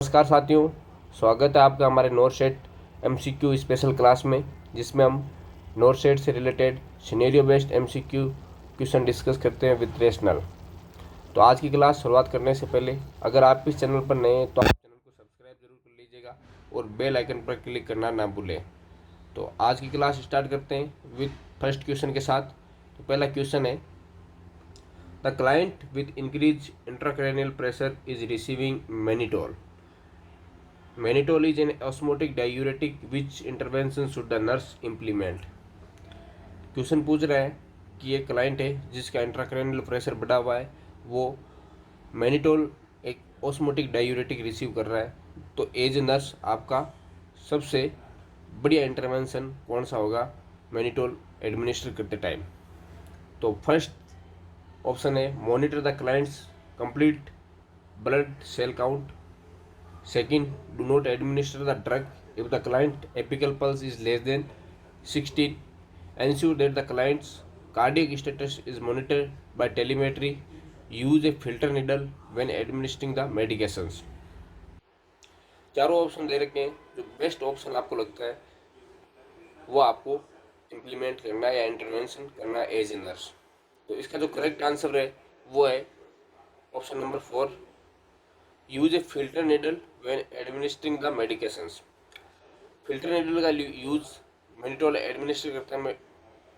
नमस्कार साथियों, स्वागत है आपका हमारे नोरसेट एमसीक्यू स्पेशल क्लास में, जिसमें हम नोरसेट से related scenario based MCQ question discuss करते हैं विद रेशनल। तो आज की क्लास शुरुआत करने से पहले अगर आप इस चैनल पर नए हैं तो आप चैनल को सब्सक्राइब जरूर कर लीजिएगा और बेल आइकन पर क्लिक करना ना भूलें। तो आज की क्लास स्टार्ट करते हैं विद फर्स्ट क्वेश्चन के साथ। तो पहला क्वेश्चन है, the client with increase intracranial pressure is receiving mannitol. Mannitol is an osmotic diuretic. Which intervention should the nurse implement? Question पूछ रहा है कि एक क्लाइंट है जिसका इंट्राक्रैनियल प्रेशर बढ़ा हुआ है, वो मैनिटोल एक ऑस्मोटिक डायूरेटिक रिसीव कर रहा है। तो एज ए नर्स आपका सबसे बढ़िया इंटरवेंशन कौन सा होगा मैनिटोल एडमिनिस्टर करते टाइम? तो फर्स्ट ऑप्शन है, monitor the client's complete blood cell count. Second, do not administer the drug if the client apical pulse is less than 16. Ensure that the client's cardiac status is monitored by telemetry. Use a filter needle when administering the medications. चारों option दे रखे हैं, जो best option आपको लगता है वो आपको implement करना है या इंटरवेंशन करना है एज ए नर्स। तो इसका जो करेक्ट आंसर है वो है option number 4, use A filter needle when administering the medications. Filter needle का यूज मैनिटोल एडमिनिस्टर करते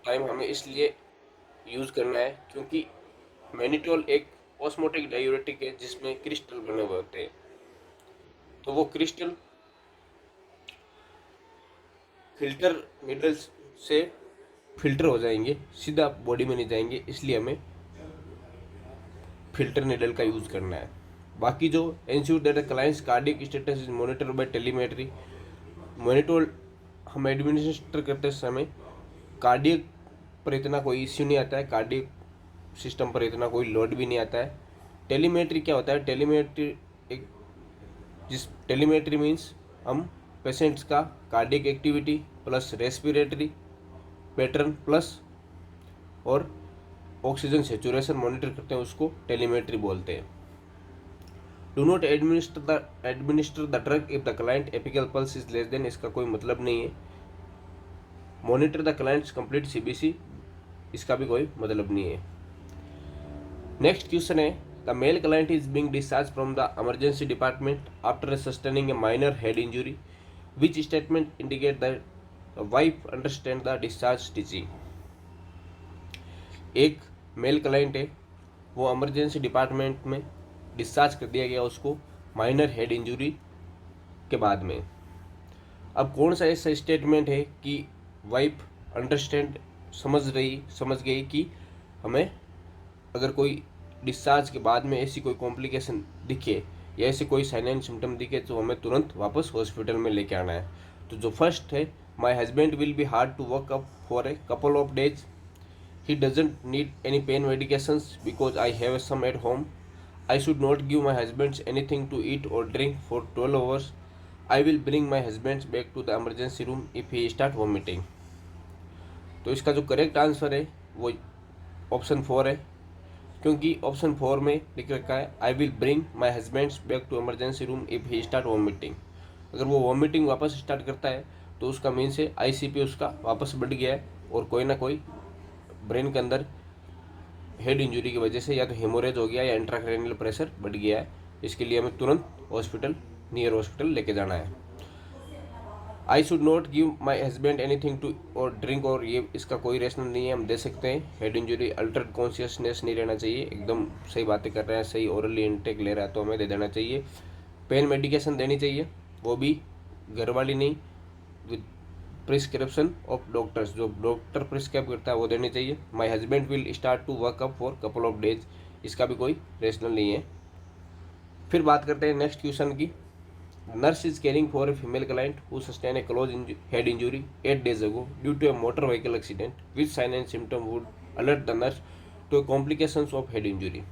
टाइम हमें इसलिए यूज करना है क्योंकि मैनिटोल एक ऑस्मोटिक डायूरेटिक है जिसमें क्रिस्टल बने हुए होते हैं। तो वो क्रिस्टल फिल्टर नीडल से फिल्टर हो जाएंगे, सीधा बॉडी में नहीं जाएंगे, इसलिए हमें फिल्टर नीडल का यूज करना है। बाकी जो ensure that the client's cardiac status is monitor by telemetry, mannitol हम एडमिनिस्टर करते समय कार्डियक पर इतना कोई इश्यू नहीं आता है, कार्डियक सिस्टम पर इतना कोई लोड भी नहीं आता है। टेलीमेट्री क्या होता है? टेलीमेट्री मीन्स हम पेशेंट्स का cardiac activity plus respiratory pattern plus और ऑक्सीजन सेचुरेशन मॉनिटर करते हैं, उसको टेलीमेट्री बोलते हैं। Do not administer the drug if the client apical pulse is less than, इसका कोई मतलब नहीं है। Monitor the client's complete CBC, इसका भी कोई मतलब नहीं है। नेक्स्ट क्वेश्चन है, the male client is being discharge from the emergency department after sustaining A minor head injury. Which statement indicate that the wife understand the discharge teaching. एक mail client है, वो इमरजेंसी डिपार्टमेंट में discharge कर दिया गया उसको minor head injury के बाद में। अब कौन सा ऐसा स्टेटमेंट है कि वाइफ अंडरस्टैंड समझ गई कि हमें अगर कोई डिस्चार्ज के बाद में ऐसी कोई कॉम्प्लिकेशन दिखे या ऐसे कोई साइन एंड सिम्टम दिखे तो हमें तुरंत वापस हॉस्पिटल में लेके आना है। तो जो फर्स्ट है, my husband will be hard to work up for a couple of days. He doesn't need any pain medications because I have some at home. I should not give my husband anything to eat or drink for 12 hours. I will bring my husband back to the emergency room if he start vomiting. तो इसका जो correct answer है वो option 4 है, क्योंकि option 4 में लिख रखा है I will bring my husband back to emergency room if he start vomiting. अगर वो वॉमिटिंग वापस स्टार्ट करता है तो उसका मीन्स है ICP उसका वापस बढ़ गया है और कोई ना कोई ब्रेन के अंदर हेड इंजरी की वजह से या तो हेमोरेज हो गया या इंट्राक्रैनियल प्रेशर बढ़ गया है। इसके लिए हमें तुरंत नियर हॉस्पिटल लेके जाना है। I should not give my husband anything to or drink, और ये इसका कोई रेशनल नहीं है, हम दे सकते हैं। हेड इंजरी अल्टर्ड कॉन्शियसनेस नहीं रहना चाहिए, एकदम सही बातें कर रहे हैं, सही ओरली इनटेक ले रहा है तो हमें दे देना चाहिए। पेन मेडिकेशन देनी चाहिए, वो भी घर वाली नहीं, विद प्रिस्क्रिप्शन ऑफ डॉक्टर्स, जो डॉक्टर प्रिस्क्राइब करता है वो देनी चाहिए। My husband will start to work up for couple of days, इसका भी कोई रेशनल नहीं है। फिर बात करते हैं नेक्स्ट क्वेश्चन की। Nurse is caring for a female client who sustain a close head injury 8 days ago due to a motor vehicle accident. Which sign and symptom would alert the nurse to complications of head injury.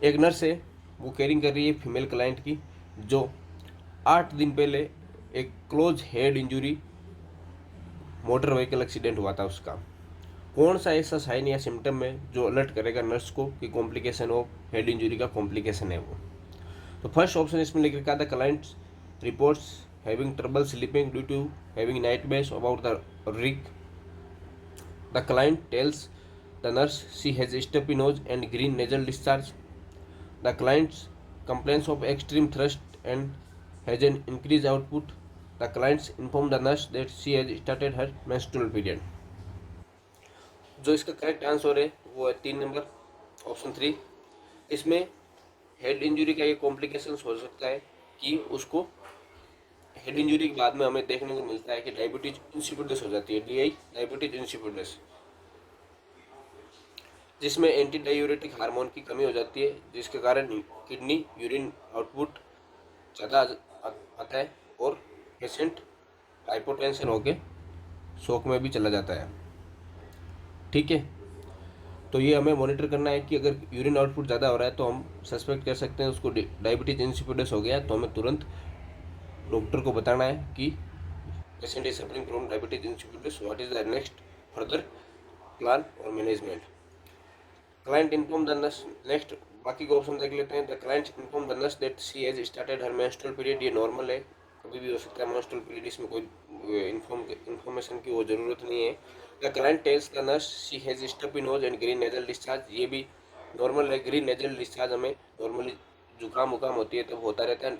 एक nurse है, वो caring कर रही है female client की जो 8 दिन पहले एक close head injury motor vehicle accident हुआ था उसका। कौन सा ऐसा साइन या सिम्टम है जो अलर्ट करेगा नर्स को कि कॉम्प्लिकेशन ऑफ हेड इंजरी का कॉम्प्लिकेशन है वो? तो फर्स्ट ऑप्शन इसमें लिख रखा था clients reports having trouble sleeping due to having nightmares about the wreck. The client tells the nurse she has stuffy nose and green nasal discharge. The clients complains of extreme thirst and has an increased output. The clients inform the nurse that she has started her menstrual period. जो इसका correct answer है वो है 3 number option 3. इसमें head injury का ये complications हो सकता है कि उसको हेड इंजरी के बाद में हमें देखने को मिलता है कि डायबिटीज इंसिपिडस हो जाती है, DI डायबिटीज इंसिपिडस, जिसमें एंटी डायूरेटिक हार्मोन की कमी हो जाती है, जिसके कारण किडनी यूरिन आउटपुट ज़्यादा आता है और पेशेंट हाइपोटेंशन होके शोक में भी चला जाता है. ठीक है, तो ये हमें मॉनिटर करना है कि अगर यूरिन आउटपुट ज़्यादा हो रहा है तो हम सस्पेक्ट कर सकते हैं उसको डायबिटीज इंसिपिडस हो गया, तो हमें तुरंत डॉक्टर को बताना है कि patient is suffering from diabetes insipidus, what is the next further plan और management. Client inform the nurse, next बाकी के ऑप्शन देख लेते हैं. The client inform the nurse that she has started her menstrual period. ये normal है, कभी भी हो सकता है मेंस्ट्रुअल पीरियड, इसमें कोई इन्फॉर्मेशन की वो ज़रूरत नहीं है. The client tells the nurse she has stuffy nose and green nasal discharge. ये भी नॉर्मल है. ग्रीन नेजल डिस्चार्ज हमें नॉर्मली जुकाम उकाम होती है तब होता रहता है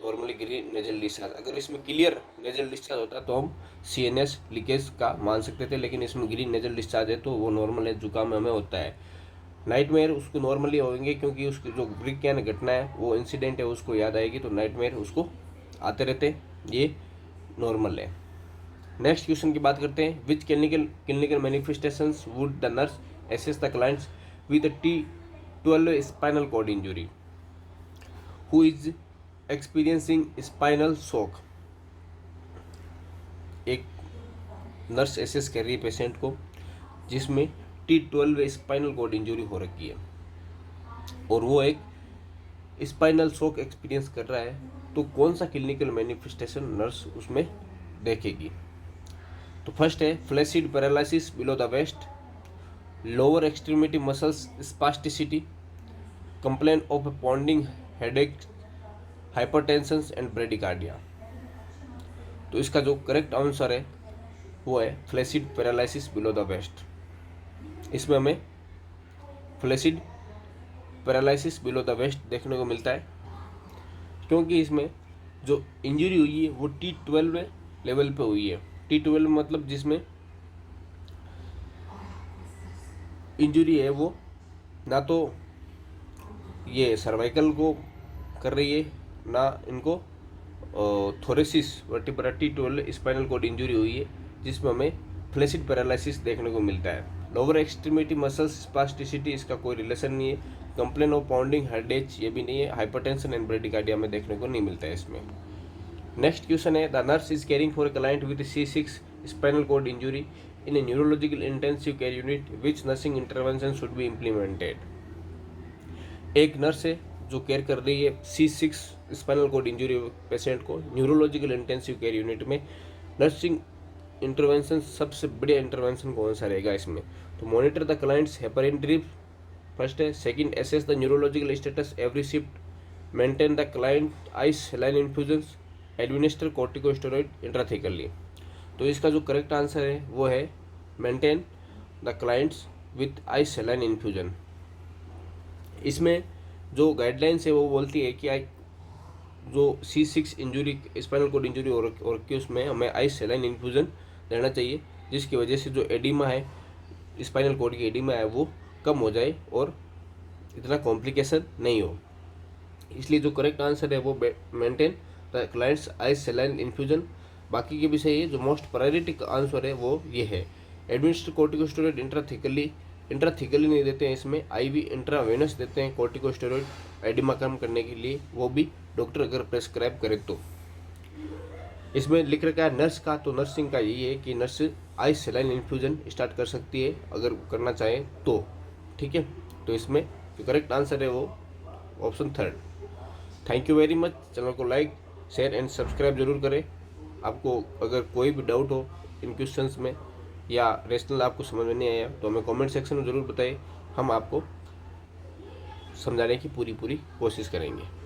नॉर्मली ग्रीन नेजल डिस्चार्ज. अगर इसमें क्लियर नेजल डिस्चार्ज होता तो हम CNS लीकेज का मान सकते थे, लेकिन इसमें ग्रीन नेजल डिस्चार्ज है तो वो नॉर्मल है, जुकाम हमें होता है. नाइटमेयर उसको नॉर्मली होंगे क्योंकि उसकी जो ब्रिक घटना है वो इंसिडेंट है उसको याद आएगी, तो नाइटमेयर उसको आते रहते हैं, ये नॉर्मल है. नेक्स्ट क्वेश्चन की बात करते हैं. Which clinical manifestations would the nurse assess the client's with T12 spinal cord injury who is experiencing spinal shock. एक नर्स एसेस कर रही है पेशेंट को जिसमें T12 स्पाइनल कॉर्ड इंजरी हो रखी है और वो एक स्पाइनल शॉक एक्सपीरियंस कर रहा है, तो कौन सा क्लिनिकल मैनिफेस्टेशन नर्स उसमें देखेगी. तो फर्स्ट है flaccid paralysis below the waist, lower extremity muscles spasticity, complain of pounding headache, hypertension and bradycardia. तो इसका जो करेक्ट आंसर है वो है flaccid paralysis below the waist. इसमें हमें flaccid paralysis below the waist देखने को मिलता है क्योंकि इसमें जो इंजरी हुई है वो T12 लेवल पे हुई है. T12 मतलब जिसमें इंजरी है वो ना तो ये सर्वाइकल को कर रही है ना इनको thoracic vertebra. T12 spinal cord injury हुई है जिसमें हमें फ्लैसिड पैरालिसिस देखने को मिलता है. लोअर एक्सट्रीमिटी मसल्स स्पास्टिसिटी इसका कोई रिलेशन नहीं है. कंप्लेन ऑफ पाउंडिंग हेडेक ये भी नहीं है. हाइपरटेंशन एंड ब्रेडिकार्डिया में देखने को नहीं मिलता है इसमें. नेक्स्ट क्वेश्चन है the nurse is caring for a client with C6 spinal cord injury in a neurological intensive care unit, which nursing intervention should be implemented. एक नर्स है जो केयर कर रही है C6 spinal cord injury patient को neurological intensive care unit में. Nursing intervention सबसे बढ़िया इंटरवेंशन कौन सा रहेगा इसमें. तो monitor the client's heparin drip first है. Second assess the neurological status every shift, maintain the client ice saline infusions, administer corticosteroid intrathecally. तो इसका जो करेक्ट आंसर है वो है maintain the client's with ice saline infusion. इसमें जो guidelines है वो बोलती है कि जो C6 injury spinal cord injury और कि उसमें हमें आइस सलाइन इन्फ्यूजन देना चाहिए, जिसकी वजह से जो एडिमा है स्पाइनल कॉर्ड की एडिमा है वो कम हो जाए और इतना कॉम्प्लिकेशन नहीं हो. इसलिए जो करेक्ट आंसर है वो maintain the clients ice saline infusion. बाकी के भी सही है. जो मोस्ट प्रायोरिटी आंसर है वो ये है एडमिनिस्टर कॉर्टिकोस्टेरॉइड इंट्राथिकली नहीं देते हैं, इसमें IV इंट्रावेनस देते हैं कॉर्टिकोस्टेरॉइड एडिमा कम करने के लिए, वो भी डॉक्टर अगर प्रेस्क्राइब करे तो. इसमें लिख रखा है नर्स का, तो नर्सिंग का यही है कि nurse ice saline infusion start कर सकती है अगर करना चाहे तो. ठीक है, तो इसमें जो करेक्ट आंसर है वो option 3. Thank you very much. Channel को लाइक शेयर एंड सब्सक्राइब जरूर करें. आपको अगर कोई भी डाउट हो इन क्वेश्चंस में या रेशनल आपको समझ में नहीं आया तो हमें कमेंट सेक्शन में ज़रूर बताइए, हम आपको समझाने की पूरी कोशिश करेंगे.